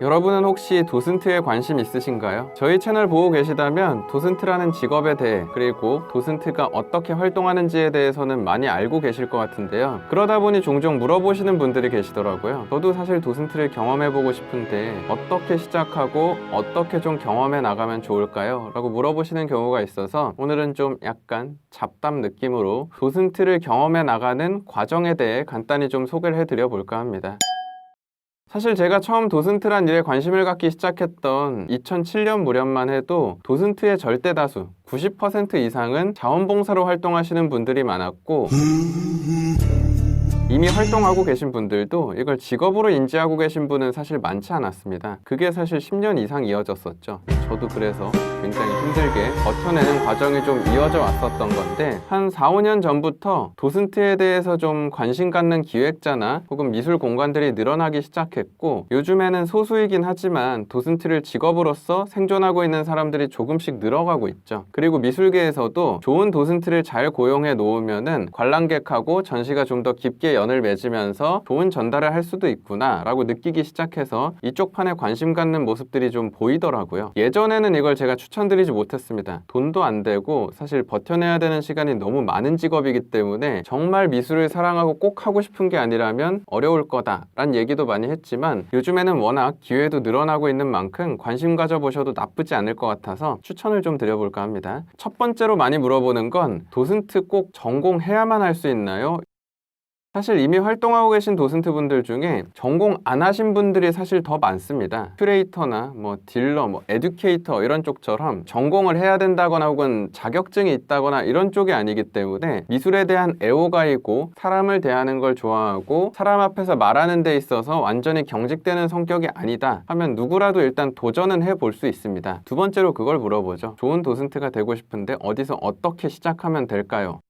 여러분은 혹시 도슨트에 관심 있으신가요? 저희 채널 보고 계시다면 도슨트라는 직업에 대해 그리고 도슨트가 어떻게 활동하는지에 대해서는 많이 알고 계실 것 같은데요. 그러다 보니 종종 물어보시는 분들이 계시더라고요. 저도 사실 도슨트를 경험해보고 싶은데 어떻게 시작하고 어떻게 좀 경험해 나가면 좋을까요? 라고 물어보시는 경우가 있어서 오늘은 좀 약간 잡담 느낌으로 도슨트를 경험해 나가는 과정에 대해 간단히 좀 소개를 해드려 볼까 합니다. 사실 제가 처음 도슨트란 일에 관심을 갖기 시작했던 2007년 무렵만 해도 도슨트의 절대 다수 90% 이상은 자원봉사로 활동하시는 분들이 많았고 이미 활동하고 계신 분들도 이걸 직업으로 인지하고 계신 분은 사실 많지 않았습니다. 그게 사실 10년 이상 이어졌었죠. 저도 그래서 굉장히 힘들게 버텨내는 과정이 좀 이어져 왔었던 건데 한 4, 5년 전부터 도슨트에 대해서 좀 관심 갖는 기획자나 혹은 미술 공간들이 늘어나기 시작했고 요즘에는 소수이긴 하지만 도슨트를 직업으로서 생존하고 있는 사람들이 조금씩 늘어가고 있죠. 그리고 미술계에서도 좋은 도슨트를 잘 고용해 놓으면은 관람객하고 전시가 좀 더 깊게 연을 맺으면서 좋은 전달을 할 수도 있구나 라고 느끼기 시작해서 이쪽 판에 관심 갖는 모습들이 좀 보이더라고요. 예전에는 이걸 제가 추천드리지 못했습니다. 돈도 안 되고 사실 버텨내야 되는 시간이 너무 많은 직업이기 때문에 정말 미술을 사랑하고 꼭 하고 싶은 게 아니라면 어려울 거다 라는 얘기도 많이 했지만 요즘에는 워낙 기회도 늘어나고 있는 만큼 관심 가져보셔도 나쁘지 않을 것 같아서 추천을 좀 드려볼까 합니다. 첫 번째로 많이 물어보는 건 도슨트 꼭 전공해야만 할 수 있나요? 사실 이미 활동하고 계신 도슨트 분들 중에 전공 안 하신 분들이 사실 더 많습니다. 큐레이터나 딜러, 에듀케이터 이런 쪽처럼 전공을 해야 된다거나 혹은 자격증이 있다거나 이런 쪽이 아니기 때문에 미술에 대한 애호가 있고 사람을 대하는 걸 좋아하고 사람 앞에서 말하는 데 있어서 완전히 경직되는 성격이 아니다 하면 누구라도 일단 도전은 해볼 수 있습니다. 두 번째로 그걸 물어보죠. 좋은 도슨트가 되고 싶은데 어디서 어떻게 시작하면 될까요?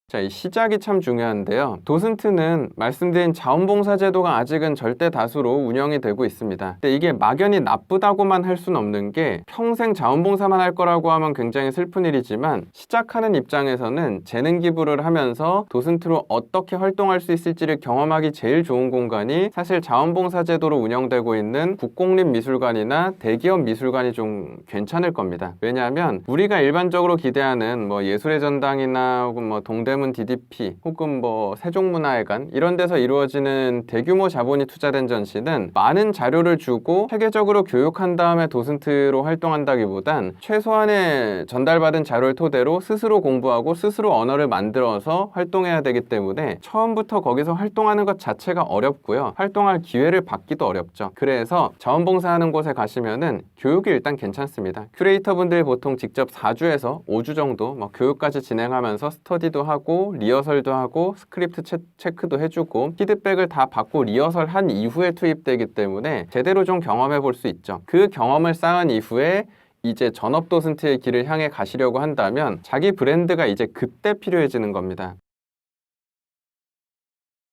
자, 이 시작이 참 중요한데요. 도슨트는 말씀드린 자원봉사 제도가 아직은 절대 다수로 운영이 되고 있습니다. 근데 이게 막연히 나쁘다고만 할 수는 없는 게 평생 자원봉사만 할 거라고 하면 굉장히 슬픈 일이지만 시작하는 입장에서는 재능 기부를 하면서 도슨트로 어떻게 활동할 수 있을지를 경험하기 제일 좋은 공간이 사실 자원봉사 제도로 운영되고 있는 국공립미술관이나 대기업 미술관이 좀 괜찮을 겁니다. 왜냐하면 우리가 일반적으로 기대하는 예술의 전당이나 혹은 동대문 DDP 혹은 세종문화회관 이런 데서 이루어지는 대규모 자본이 투자된 전시는 많은 자료를 주고 체계적으로 교육한 다음에 도슨트로 활동한다기보단 최소한의 전달받은 자료를 토대로 스스로 공부하고 스스로 언어를 만들어서 활동해야 되기 때문에 처음부터 거기서 활동하는 것 자체가 어렵고요. 활동할 기회를 받기도 어렵죠. 그래서 자원봉사하는 곳에 가시면은 교육이 일단 괜찮습니다. 큐레이터 분들이 보통 직접 4주에서 5주 정도 교육까지 진행하면서 스터디도 하고 리허설도 하고 스크립트 체크도 해주고 피드백을 다 받고 리허설 한 이후에 투입되기 때문에 제대로 좀 경험해 볼 수 있죠. 그 경험을 쌓은 이후에 이제 전업 도슨트의 길을 향해 가시려고 한다면 자기 브랜드가 이제 그때 필요해지는 겁니다.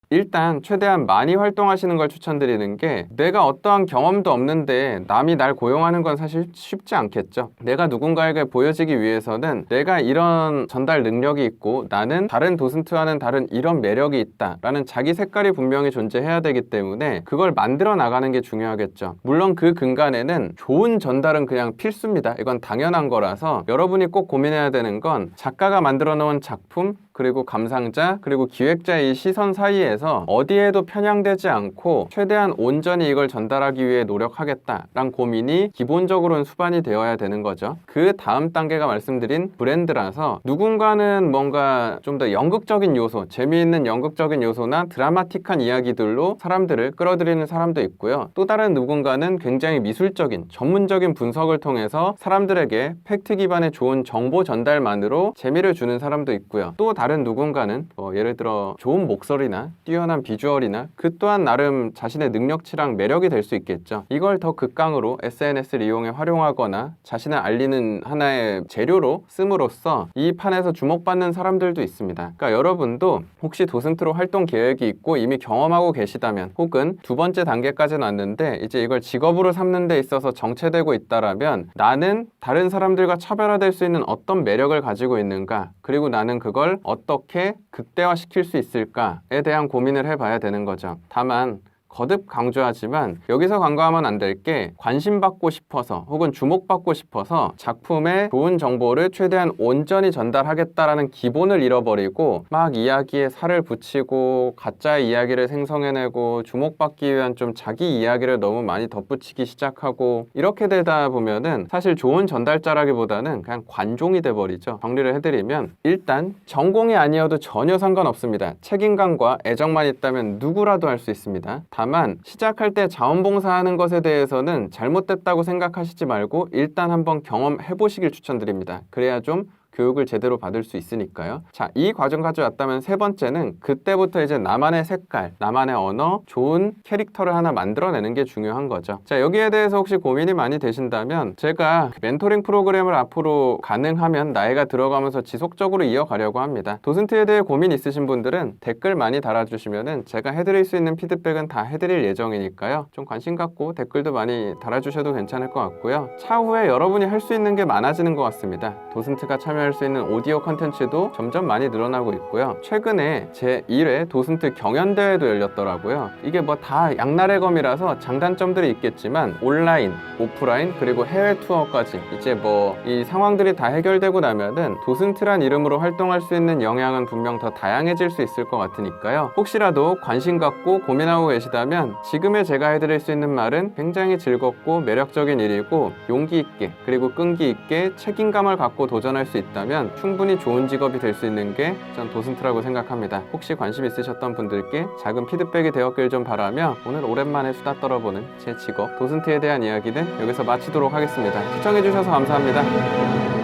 일단 최대한 많이 활동하시는 걸 추천드리는 게 내가 어떠한 경험도 없는데 남이 날 고용하는 건 사실 쉽지 않겠죠. 내가 누군가에게 보여지기 위해서는 내가 이런 전달 능력이 있고 나는 다른 도슨트와는 다른 이런 매력이 있다 라는 자기 색깔이 분명히 존재해야 되기 때문에 그걸 만들어 나가는 게 중요하겠죠. 물론 그 근간에는 좋은 전달은 그냥 필수입니다. 이건 당연한 거라서 여러분이 꼭 고민해야 되는 건 작가가 만들어 놓은 작품 그리고 감상자 그리고 기획자의 시선 사이에서 어디에도 편향되지 않고 최대한 온전히 이걸 전달하기 위해 노력하겠다라는 고민이 기본적으로는 수반이 되어야 되는 거죠. 그 다음 단계가 말씀드린 브랜드라서 누군가는 뭔가 좀 더 연극적인 요소, 재미있는 연극적인 요소나 드라마틱한 이야기들로 사람들을 끌어들이는 사람도 있고요. 또 다른 누군가는 굉장히 미술적인 전문적인 분석을 통해서 사람들에게 팩트 기반의 좋은 정보 전달만으로 재미를 주는 사람도 있고요. 또 다른 누군가는 예를 들어 좋은 목소리나 뛰어난 비주얼이나 그 또한 나름 자신의 능력치랑 매력이 될 수 있겠죠. 이걸 더 극강으로 SNS를 이용해 활용하거나 자신을 알리는 하나의 재료로 씀으로써 이 판에서 주목받는 사람들도 있습니다. 그러니까 여러분도 혹시 도슨트로 활동 계획이 있고 이미 경험하고 계시다면 혹은 두 번째 단계까지는 왔는데 이제 이걸 직업으로 삼는 데 있어서 정체되고 있다라면 나는 다른 사람들과 차별화될 수 있는 어떤 매력을 가지고 있는가 그리고 나는 그걸 어떻게 극대화시킬 수 있을까에 대한 고민을 해봐야 되는 거죠. 다만 거듭 강조하지만 여기서 간과하면 안 될 게 관심받고 싶어서 혹은 주목받고 싶어서 작품의 좋은 정보를 최대한 온전히 전달하겠다라는 기본을 잃어버리고 막 이야기에 살을 붙이고 가짜의 이야기를 생성해내고 주목받기 위한 좀 자기 이야기를 너무 많이 덧붙이기 시작하고 이렇게 되다 보면은 사실 좋은 전달자라기보다는 그냥 관종이 돼버리죠. 정리를 해드리면 일단 전공이 아니어도 전혀 상관없습니다. 책임감과 애정만 있다면 누구라도 할 수 있습니다. 다만 시작할 때 자원봉사하는 것에 대해서는 잘못됐다고 생각하시지 말고 일단 한번 경험해 보시길 추천드립니다. 그래야 좀 교육을 제대로 받을 수 있으니까요. 자, 이 과정까지 왔다면 세 번째는 그때부터 이제 나만의 색깔, 나만의 언어, 좋은 캐릭터를 하나 만들어내는 게 중요한 거죠. 자, 여기에 대해서 혹시 고민이 많이 되신다면 제가 멘토링 프로그램을 앞으로 가능하면 나이가 들어가면서 지속적으로 이어가려고 합니다. 도슨트에 대해 고민 있으신 분들은 댓글 많이 달아주시면은 제가 해드릴 수 있는 피드백은 다 해드릴 예정이니까요. 좀 관심 갖고 댓글도 많이 달아주셔도 괜찮을 것 같고요. 차후에 여러분이 할 수 있는 게 많아지는 것 같습니다. 도슨트가 참여할 수 있는 오디오 컨텐츠도 점점 많이 늘어나고 있고요. 최근에 제1회 도슨트 경연대회도 열렸더라고요. 이게 뭐 다 양날의 검이라서 장단점들이 있겠지만 온라인, 오프라인, 그리고 해외 투어까지 이제 뭐 이 상황들이 다 해결되고 나면은 도슨트란 이름으로 활동할 수 있는 영향은 분명 더 다양해질 수 있을 것 같으니까요. 혹시라도 관심 갖고 고민하고 계시다면 지금의 제가 해드릴 수 있는 말은 굉장히 즐겁고 매력적인 일이고 용기 있게 그리고 끈기 있게 책임감을 갖고 도전할 수 있다면 충분히 좋은 직업이 될 수 있는 게 전 도슨트라고 생각합니다. 혹시 관심 있으셨던 분들께 작은 피드백이 되었길 좀 바라며 오늘 오랜만에 수다 떨어보는 제 직업 도슨트에 대한 이야기는 여기서 마치도록 하겠습니다. 시청해주셔서 감사합니다.